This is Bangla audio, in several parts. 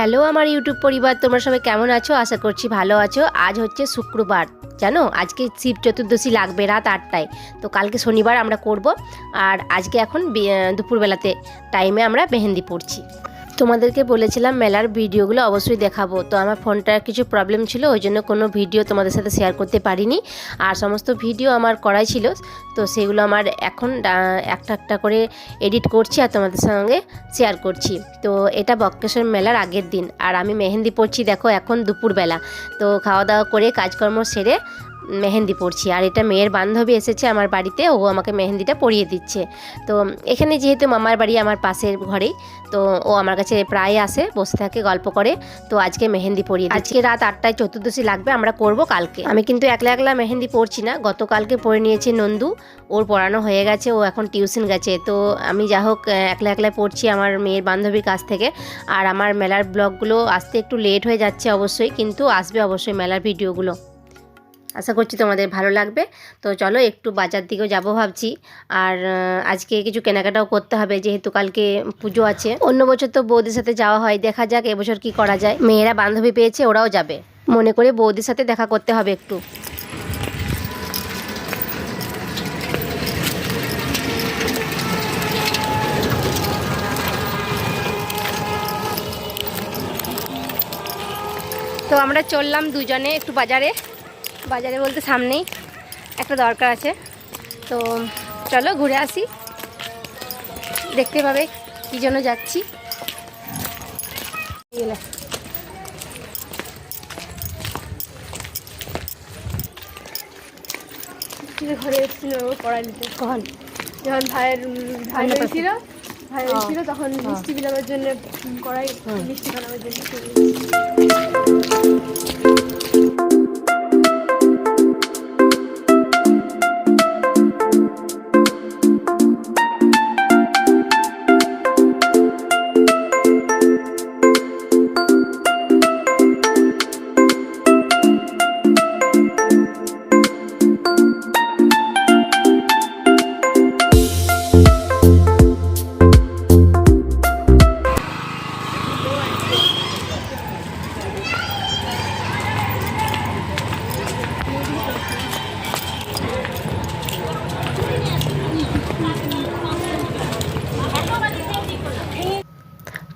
হ্যালো আমার ইউটিউব পরিবার, তোমরা সবাই কেমন আছো? আশা করছি ভালো আছো। আজ হচ্ছে শুক্রবার, জানো আজকে শিব চতুর্দশী লাগবে রাত 8টায়। তো কালকে শনিবার আমরা করব। আর আজকে এখন দুপুরবেলাতে টাইমে আমরা মেহেন্দি পড়ছি। তোমাদেরকে বলেছিলাম মেলার ভিডিওগুলো অবশ্যই দেখাবো, তো আমার ফোনটার কিছু প্রবলেম ছিল, ওই জন্য কোনো ভিডিও তোমাদের সাথে শেয়ার করতে পারিনি। আর সমস্ত ভিডিও আমার করাই ছিল, তো সেগুলো আমার এখন একটা একটা করে এডিট করছি আর তোমাদের সঙ্গে শেয়ার করছি। তো এটা বক্রেশ্বর মেলার আগের দিন, আর আমি মেহেন্দি পড়ছি দেখো এখন দুপুরবেলা। তো খাওয়া দাওয়া করে কাজকর্ম সেরে মেহেন্দি পড়ছি। আর এটা মেয়ের বান্ধবী এসেছে আমার বাড়িতে, ও আমাকে মেহেন্দিটা পরিয়ে দিচ্ছে। তো এখানে যেহেতু মামার বাড়ি আমার পাশের ঘরেই, তো ও আমার কাছে প্রায় আসে, বসে থাকে, গল্প করে। তো আজকে মেহেন্দি পরিয়ে দিচ্ছে। আজকে রাত 8টায় চতুর্দশী লাগবে, আমরা করব কালকে। আমি কিন্তু একলা একলা মেহেন্দি পড়ছি না, গতকালকে পরে নিয়েছি নন্দু, ওর পড়ানো হয়ে গেছে, ও এখন টিউশন গেছে। তো আমি যা হোক একলা একলা পড়ছি আমার মেয়ের বান্ধবীর কাছ থেকে। আর আমার মেলার ব্লগগুলো আসতে একটু লেট হয়ে যাচ্ছে অবশ্যই, কিন্তু আসবে অবশ্যই মেলার ভিডিওগুলো। আশা করছি তোমাদের ভালো লাগবে। তো চলো একটু বাজার দিকেও যাব ভাবছি। আর আজকে কিছু কেনাকাটাও করতে হবে, যেহেতু কালকে পুজো আছে। অন্য বছর তো বৌদির সাথে যাওয়া হয়, দেখা যাক এবছর কি করা যায়। মেয়েরা বান্ধবী পেয়েছে, ওরাও যাবে, মনে করে বৌদির সাথে দেখা করতে হবে একটু। তো আমরা চললাম দুজনে একটু বাজারে বলতে সামনেই একটা দরকার আছে। তো চলো ঘুরে আসি, দেখতে পাবে কী জন্য যাচ্ছি। ঘরে এসেছিল কড়াই নিতে, কখন? যখন ভাই হয়েছিল তখন মিষ্টি বিলাবার জন্য কড়াই, মিষ্টি বানাবার জন্য।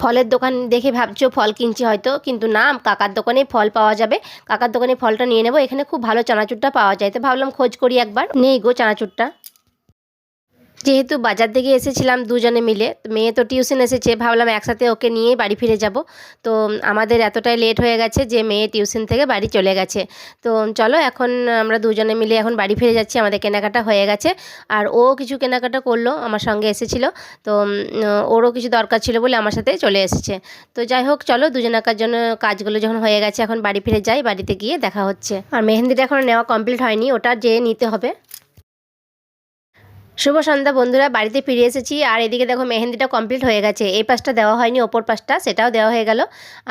ফলের দোকান দেখে ভাবছো ফল কিনছি হয়তো, কিন্তু না, কাকার দোকানেই ফল পাওয়া যাবে। কাকার দোকানে ফলটা নিয়ে নেবো। এখানে খুব ভালো চানাচুরটা পাওয়া যায়, তো ভাবলাম খোঁজ করি একবার। নেই গো চানাচুরটা। যেহেতু বাজার থেকে এসেছিলাম দুজনে মিলে, মেয়ে তো টিউশন এসেছে, ভাবলাম একসাথে ওকে নিয়ে বাড়ি ফিরে যাব। তো আমাদের এতটাই লেট হয়ে গেছে যে মেয়ে টিউশন থেকে বাড়ি চলে গেছে। তো চলো এখন আমরা দুজনে মিলে এখন বাড়ি ফিরে যাচ্ছি, আমাদের কেনাকাটা হয়ে গেছে। আর ও কিছু কেনাকাটা করলো, আমার সঙ্গে এসেছিল। তো ওরও কিছু দরকার ছিল বলে আমার সাথে চলে এসেছে। তো যাই হোক চলো, দুজনাকার জন্য কাজগুলো যখন হয়ে গেছে এখন বাড়ি ফিরে যাই, বাড়িতে গিয়ে দেখা হচ্ছে। আর মেহেন্দিটা এখন নেওয়া কমপ্লিট হয়নি, ওটা যেয়ে নিতে হবে। শুভ সন্ধ্যা বন্ধুরা, বাড়িতে ফিরে এসেছি। আর এদিকে দেখো মেহেন্দিটা কমপ্লিট হয়ে গেছে, এই পাশটা দেওয়া হয়নি, ওপর পাশটা সেটাও দেওয়া হয়ে গেল।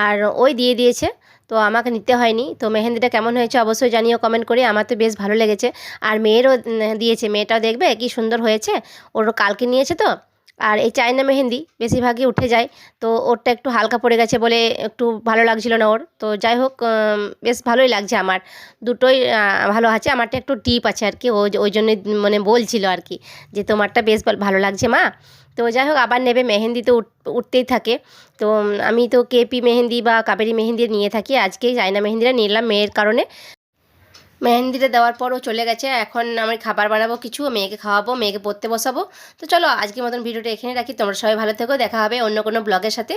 আর ওই দিয়ে দিয়েছে, তো আমাকে নিতে হয়নি। তো মেহেন্দিটা কেমন হয়েছে অবশ্যই জানিও কমেন্ট করে, আমার তো বেশ ভালো লেগেছে। আর মেয়েরও দিয়েছে, মেয়েটাও দেখবে কি সুন্দর হয়েছে, ওরও কালকে নিয়েছে তো। আর এই চায়না মেহেন্দি বেশিরভাগই উঠে যায়, তো ওরটা একটু হালকা পড়ে গেছে বলে একটু ভালো লাগছিল না ওর। তো যাই হোক বেশ ভালোই লাগছে আমার, দুটোই ভালো আছে। আমারটা একটু ডিপ আছে আর কি, ওই জন্য মানে বলছিল আর কি যে তোমারটা বেশ ভালো লাগছে মা। তো যাই হোক আবার নেবে, মেহেন্দি তো উঠতেই থাকে। তো আমি তো কেপি মেহেন্দি বা কাবেরি মেহেন্দি নিয়ে থাকি, আজকে চায়না মেহেন্দিটা নিলাম মেয়ের কারণে। মেহেন্দিটা দেওয়ার পরও চলে গেছে, এখন আমি খাবার বানাবো কিছু, মেয়েকে খাওয়াবো, মেয়েকে পড়তে বসাবো। তো চলো আজকের মতন ভিডিওটা এখানে রাখি, তোমরা সবাই ভালো থেকো, দেখা হবে অন্য কোনো ব্লগের সাথে।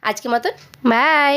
আজকের মতন বাই।